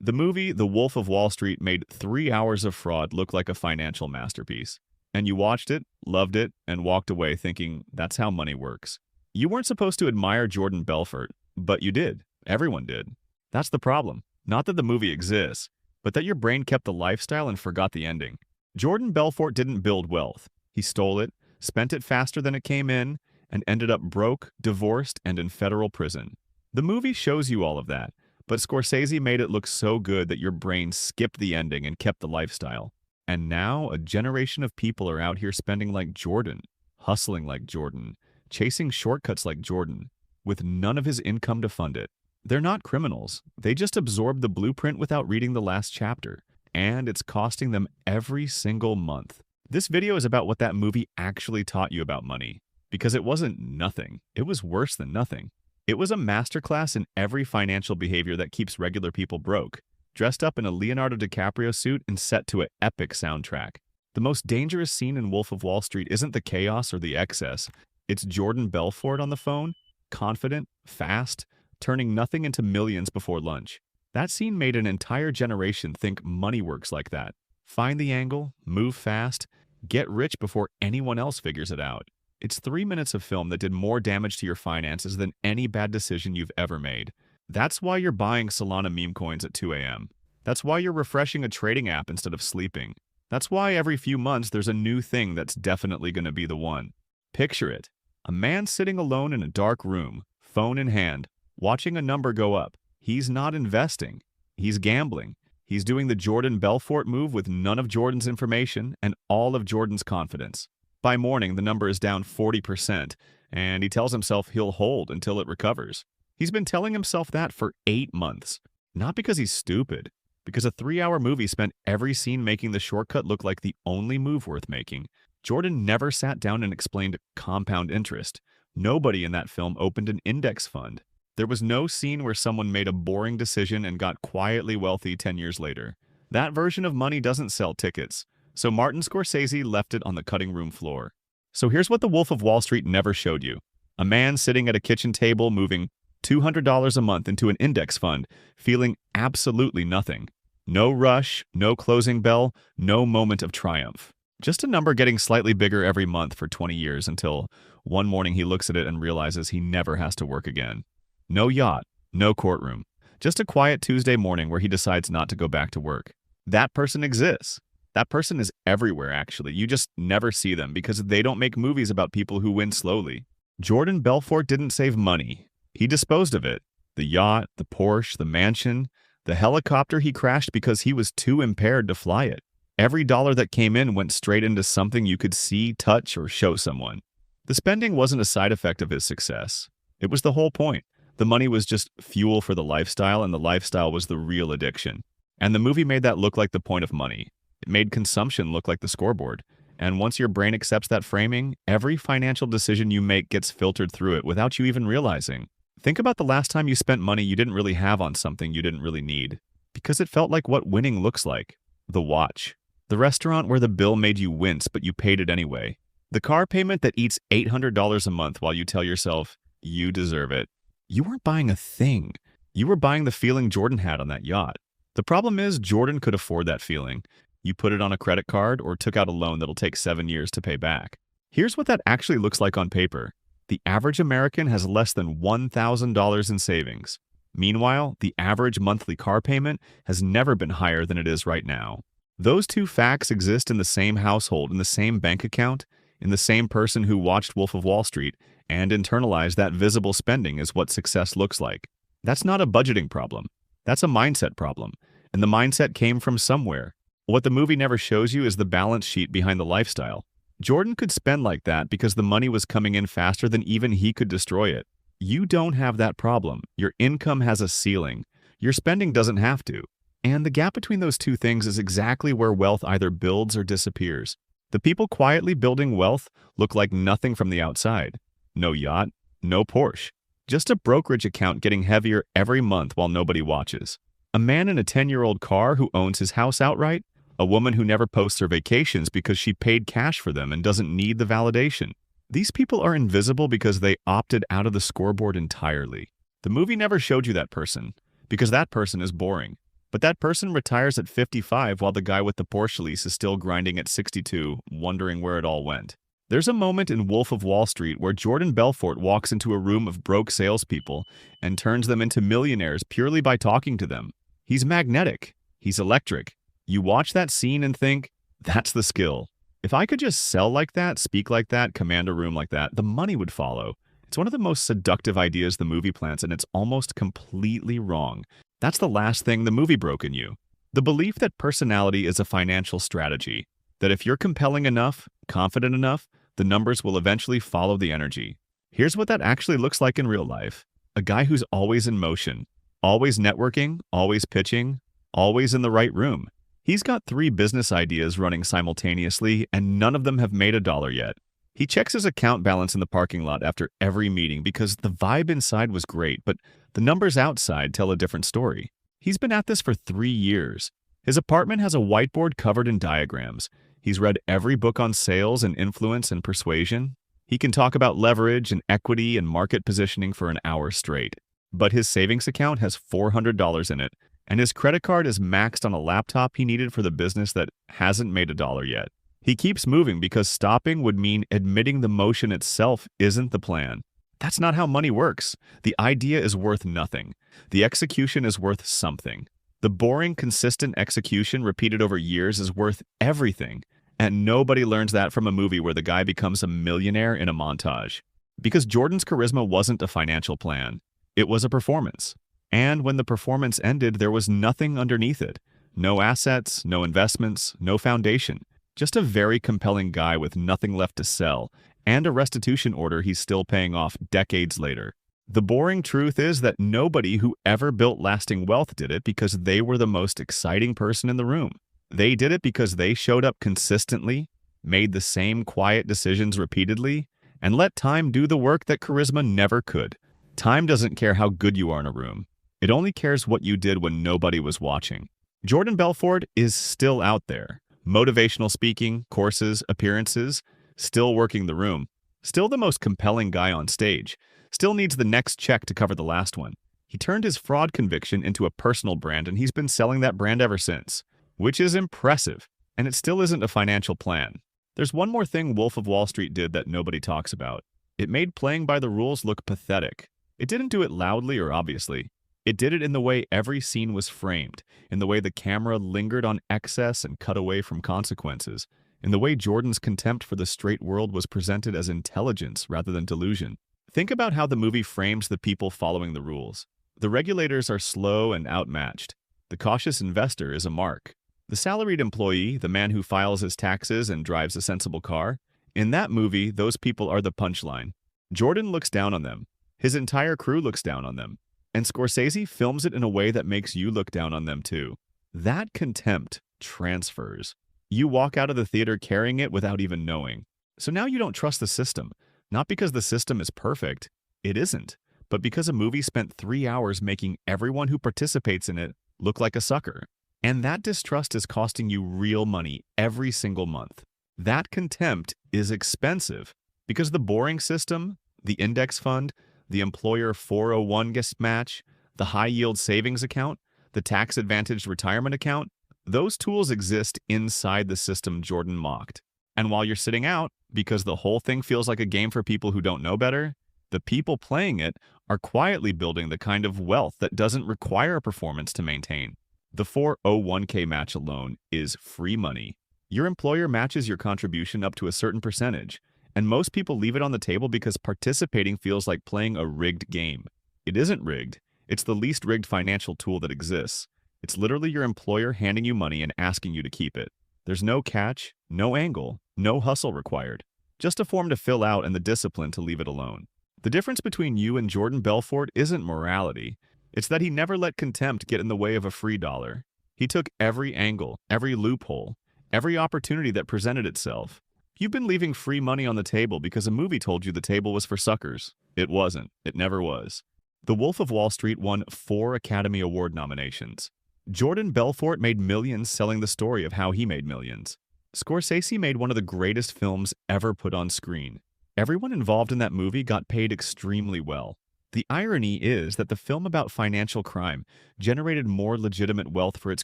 The movie The Wolf of Wall Street made 3 hours of fraud look like a financial masterpiece. And you watched it, loved it, and walked away thinking that's how money works. You weren't supposed to admire Jordan Belfort, but you did. Everyone did. That's the problem. Not that the movie exists, but that your brain kept the lifestyle and forgot the ending. Jordan Belfort didn't build wealth. He stole it, spent it faster than it came in, and ended up broke, divorced, and in federal prison. The movie shows you all of that, but Scorsese made it look so good that your brain skipped the ending and kept the lifestyle. And now a generation of people are out here spending like Jordan, hustling like Jordan, chasing shortcuts like Jordan, with none of his income to fund it. They're not criminals. They just absorbed the blueprint without reading the last chapter, and it's costing them every single month. This video is about what that movie actually taught you about money, because it wasn't nothing. It was worse than nothing. It was a masterclass in every financial behavior that keeps regular people broke, dressed up in a Leonardo DiCaprio suit and set to an epic soundtrack. The most dangerous scene in Wolf of Wall Street isn't the chaos or the excess. It's Jordan Belfort on the phone, confident, fast, turning nothing into millions before lunch. That scene made an entire generation think money works like that. Find the angle, move fast, get rich before anyone else figures it out. It's 3 minutes of film that did more damage to your finances than any bad decision you've ever made. That's why you're buying Solana meme coins at 2 a.m. That's why you're refreshing a trading app instead of sleeping. That's why every few months there's a new thing that's definitely going to be the one. Picture it. A man sitting alone in a dark room, phone in hand, watching a number go up. He's not investing. He's gambling. He's doing the Jordan Belfort move with none of Jordan's information and all of Jordan's confidence. By morning, the number is down 40%, and he tells himself he'll hold until it recovers. He's been telling himself that for 8 months. Not because he's stupid, because a 3-hour movie spent every scene making the shortcut look like the only move worth making. Jordan never sat down and explained compound interest. Nobody in that film opened an index fund. There was no scene where someone made a boring decision and got quietly wealthy 10 years later. That version of money doesn't sell tickets, so Martin Scorsese left it on the cutting room floor. So here's what The Wolf of Wall Street never showed you. A man sitting at a kitchen table moving $200 a month into an index fund, feeling absolutely nothing. No rush, no closing bell, no moment of triumph. Just a number getting slightly bigger every month for 20 years until one morning he looks at it and realizes he never has to work again. No yacht, no courtroom. Just a quiet Tuesday morning where he decides not to go back to work. That person exists. That person is everywhere, actually. You just never see them because they don't make movies about people who win slowly. Jordan Belfort didn't save money. He disposed of it. The yacht, the Porsche, the mansion, the helicopter he crashed because he was too impaired to fly it. Every dollar that came in went straight into something you could see, touch, or show someone. The spending wasn't a side effect of his success. It was the whole point. The money was just fuel for the lifestyle, and the lifestyle was the real addiction. And the movie made that look like the point of money. It made consumption look like the scoreboard. And once your brain accepts that framing, every financial decision you make gets filtered through it without you even realizing. Think about the last time you spent money you didn't really have on something you didn't really need, because it felt like what winning looks like. The watch. The restaurant where the bill made you wince, but you paid it anyway. The car payment that eats $800 a month while you tell yourself, you deserve it. You weren't buying a thing. You were buying the feeling Jordan had on that yacht. The problem is Jordan could afford that feeling. You put it on a credit card or took out a loan that'll take 7 years to pay back. Here's what that actually looks like on paper. The average American has less than $1,000 in savings. Meanwhile, the average monthly car payment has never been higher than it is right now. Those two facts exist in the same household, in the same bank account, in the same person who watched Wolf of Wall Street and internalized that visible spending is what success looks like. That's not a budgeting problem. That's a mindset problem. And the mindset came from somewhere. What the movie never shows you is the balance sheet behind the lifestyle. Jordan could spend like that because the money was coming in faster than even he could destroy it. You don't have that problem. Your income has a ceiling. Your spending doesn't have to. And the gap between those two things is exactly where wealth either builds or disappears. The people quietly building wealth look like nothing from the outside. No yacht, no Porsche. Just a brokerage account getting heavier every month while nobody watches. A man in a 10-year-old car who owns his house outright. A woman who never posts her vacations because she paid cash for them and doesn't need the validation. These people are invisible because they opted out of the scoreboard entirely. The movie never showed you that person because that person is boring. But that person retires at 55 while the guy with the Porsche lease is still grinding at 62, wondering where it all went. There's a moment in Wolf of Wall Street where Jordan Belfort walks into a room of broke salespeople and turns them into millionaires purely by talking to them. He's magnetic. He's electric. You watch that scene and think, that's the skill. If I could just sell like that, speak like that, command a room like that, the money would follow. It's one of the most seductive ideas the movie plants, and it's almost completely wrong. That's the last thing the movie broke in you. The belief that personality is a financial strategy, that if you're compelling enough, confident enough, the numbers will eventually follow the energy. Here's what that actually looks like in real life. A guy who's always in motion, always networking, always pitching, always in the right room. He's got 3 business ideas running simultaneously, and none of them have made $1 yet. He checks his account balance in the parking lot after every meeting because the vibe inside was great, but the numbers outside tell a different story. He's been at this for 3 years. His apartment has a whiteboard covered in diagrams. He's read every book on sales and influence and persuasion. He can talk about leverage and equity and market positioning for an hour straight. But his savings account has $400 in it, and his credit card is maxed on a laptop he needed for the business that hasn't made $1 yet. He keeps moving because stopping would mean admitting the motion itself isn't the plan. That's not how money works. The idea is worth nothing. The execution is worth something. The boring, consistent execution repeated over years is worth everything. And nobody learns that from a movie where the guy becomes a millionaire in a montage. Because Jordan's charisma wasn't a financial plan. It was a performance. And when the performance ended, there was nothing underneath it. No assets, no investments, no foundation. Just a very compelling guy with nothing left to sell, and a restitution order he's still paying off decades later. The boring truth is that nobody who ever built lasting wealth did it because they were the most exciting person in the room. They did it because they showed up consistently, made the same quiet decisions repeatedly, and let time do the work that charisma never could. Time doesn't care how good you are in a room. It only cares what you did when nobody was watching. Jordan Belfort is still out there. Motivational speaking, courses, appearances, still working the room, still the most compelling guy on stage, still needs the next check to cover the last one. He turned his fraud conviction into a personal brand, and he's been selling that brand ever since, which is impressive, and it still isn't a financial plan. There's one more thing Wolf of Wall Street did that nobody talks about. It made playing by the rules look pathetic. It didn't do it loudly or obviously. It did it in the way every scene was framed, in the way the camera lingered on excess and cut away from consequences, in the way Jordan's contempt for the straight world was presented as intelligence rather than delusion. Think about how the movie frames the people following the rules. The regulators are slow and outmatched. The cautious investor is a mark. The salaried employee, the man who files his taxes and drives a sensible car, in that movie, those people are the punchline. Jordan looks down on them. His entire crew looks down on them. And Scorsese films it in a way that makes you look down on them too. That contempt transfers. You walk out of the theater carrying it without even knowing. So now you don't trust the system. Not because the system is perfect. It isn't. But because a movie spent 3 hours making everyone who participates in it look like a sucker. And that distrust is costing you real money every single month. That contempt is expensive because the boring system, the index fund, the employer 401 match, the high-yield savings account, the tax-advantaged retirement account, those tools exist inside the system Jordan mocked. And while you're sitting out, because the whole thing feels like a game for people who don't know better, the people playing it are quietly building the kind of wealth that doesn't require a performance to maintain. The 401k match alone is free money. Your employer matches your contribution up to a certain percentage. And most people leave it on the table because participating feels like playing a rigged game. It isn't rigged. It's the least rigged financial tool that exists. It's literally your employer handing you money and asking you to keep it. There's no catch, no angle, no hustle required. Just a form to fill out and the discipline to leave it alone. The difference between you and Jordan Belfort isn't morality. It's that he never let contempt get in the way of a free dollar. He took every angle, every loophole, every opportunity that presented itself. You've been leaving free money on the table because a movie told you the table was for suckers. It wasn't. It never was. The Wolf of Wall Street won 4 Academy Award nominations. Jordan Belfort made millions selling the story of how he made millions. Scorsese made one of the greatest films ever put on screen. Everyone involved in that movie got paid extremely well. The irony is that the film about financial crime generated more legitimate wealth for its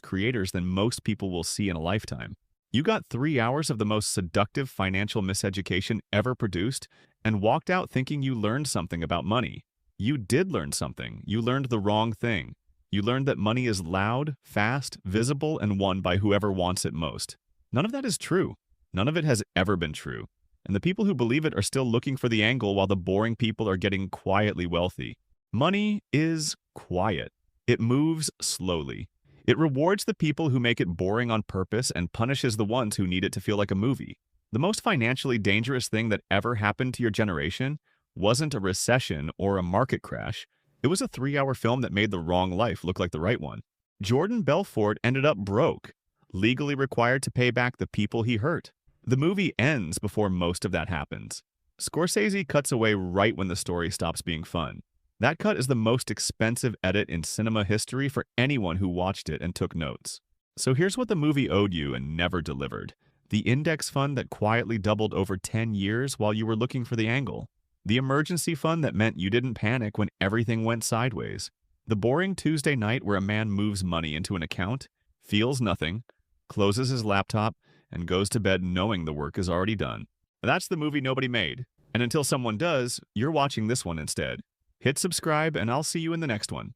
creators than most people will see in a lifetime. You got 3 hours of the most seductive financial miseducation ever produced and walked out thinking you learned something about money. You did learn something. You learned the wrong thing. You learned that money is loud, fast, visible, and won by whoever wants it most. None of that is true. None of it has ever been true. And the people who believe it are still looking for the angle while the boring people are getting quietly wealthy. Money is quiet. It moves slowly. It rewards the people who make it boring on purpose and punishes the ones who need it to feel like a movie. The most financially dangerous thing that ever happened to your generation wasn't a recession or a market crash. It was a 3-hour film that made the wrong life look like the right one. Jordan Belfort ended up broke, legally required to pay back the people he hurt. The movie ends before most of that happens. Scorsese cuts away right when the story stops being fun. That cut is the most expensive edit in cinema history for anyone who watched it and took notes. So here's what the movie owed you and never delivered. The index fund that quietly doubled over 10 years while you were looking for the angle. The emergency fund that meant you didn't panic when everything went sideways. The boring Tuesday night where a man moves money into an account, feels nothing, closes his laptop, and goes to bed knowing the work is already done. That's the movie nobody made. And until someone does, you're watching this one instead. Hit subscribe, and I'll see you in the next one.